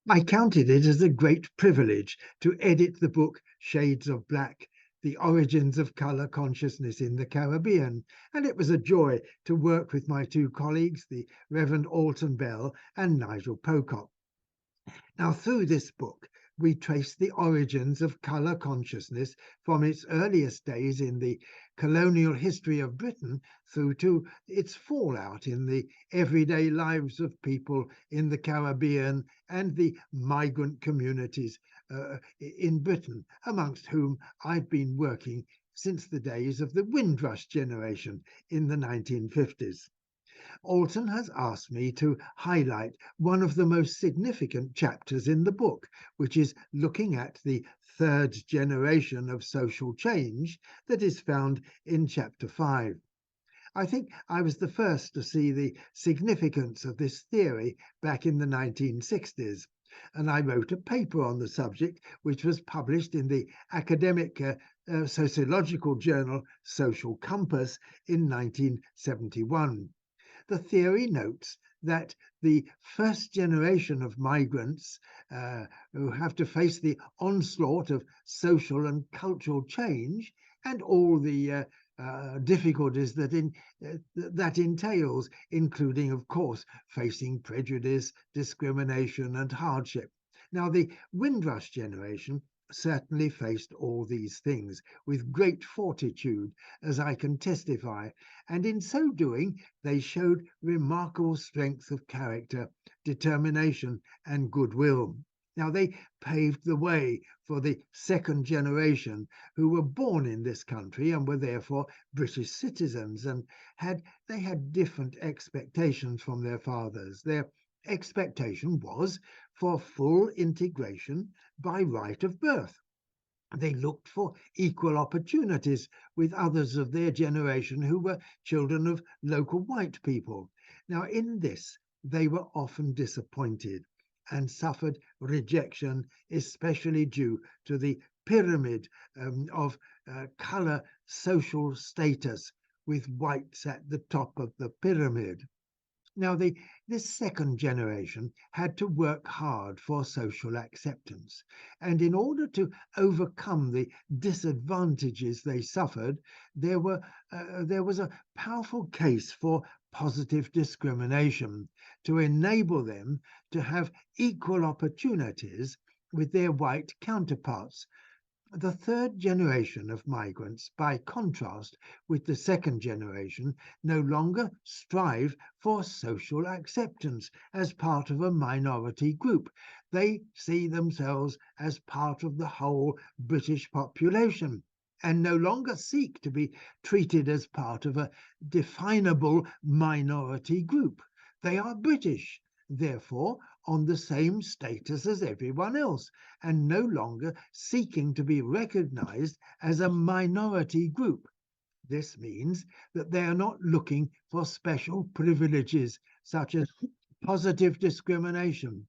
I counted it as a great privilege to edit the book Shades of Black, The Origins of Colour Consciousness in the Caribbean, and it was a joy to work with my two colleagues, the Reverend Alton Bell and Nigel Pocock. Now, through this book, we trace the origins of colour consciousness from its earliest days in the colonial history of Britain through to its fallout in the everyday lives of people in the Caribbean and the migrant communities in Britain, amongst whom I've been working since the days of the Windrush generation in the 1950s. Alton has asked me to highlight one of the most significant chapters in the book, which is looking at the third generation of social change that is found in chapter 5. I think I was the first to see the significance of this theory back in the 1960s, and I wrote a paper on the subject, which was published in the academic sociological journal Social Compass in 1971. The theory notes that the first generation of migrants who have to face the onslaught of social and cultural change and all the difficulties that entails, including, of course, facing prejudice, discrimination, and hardship. Now, the Windrush generation certainly faced all these things with great fortitude, as I can testify, and in so doing, they showed remarkable strength of character, determination, and goodwill. Now, they paved the way for the second generation who were born in this country and were therefore British citizens, and they had different expectations from their fathers. Their expectation was for full integration by right of birth. They looked for equal opportunities with others of their generation who were children of local white people. Now, in this, they were often disappointed and suffered rejection, especially due to the pyramid of colour social status, with whites at the top of the pyramid. Now, this second generation had to work hard for social acceptance. And in order to overcome the disadvantages they suffered, there was a powerful case for positive discrimination to enable them to have equal opportunities with their white counterparts. The third generation of migrants, by contrast with the second generation, no longer strive for social acceptance as part of a minority group. They see themselves as part of the whole British population and no longer seek to be treated as part of a definable minority group. They are British, therefore on the same status as everyone else, and no longer seeking to be recognized as a minority group. This means that they are not looking for special privileges, such as positive discrimination.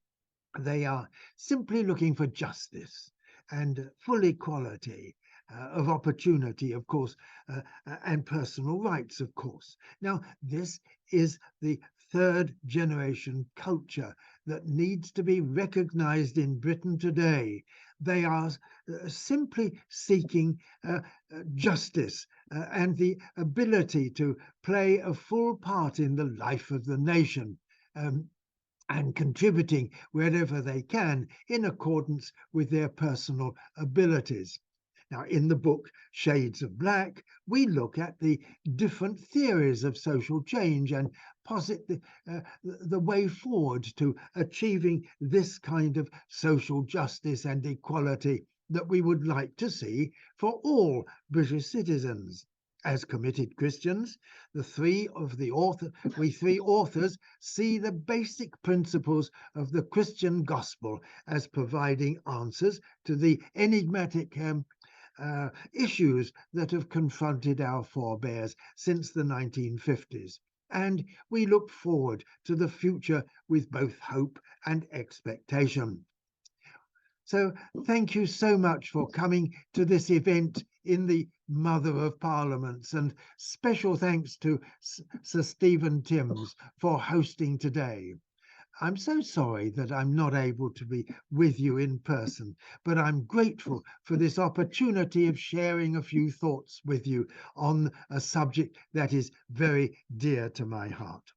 They are simply looking for justice and full equality of opportunity, of course, and personal rights, of course. Now, this is the third generation culture that needs to be recognized in Britain today. They are simply seeking justice and the ability to play a full part in the life of the nation. And contributing wherever they can in accordance with their personal abilities. Now, in the book Shades of Black, we look at the different theories of social change and posit the way forward to achieving this kind of social justice and equality that we would like to see for all British citizens. As committed Christians, we three authors see the basic principles of the Christian gospel as providing answers to the enigmatic issues that have confronted our forebears since the 1950s. And we look forward to the future with both hope and expectation. So thank you so much for coming to this event in the Mother of Parliaments, and special thanks to Sir Stephen Timms for hosting today. I'm so sorry that I'm not able to be with you in person, but I'm grateful for this opportunity of sharing a few thoughts with you on a subject that is very dear to my heart.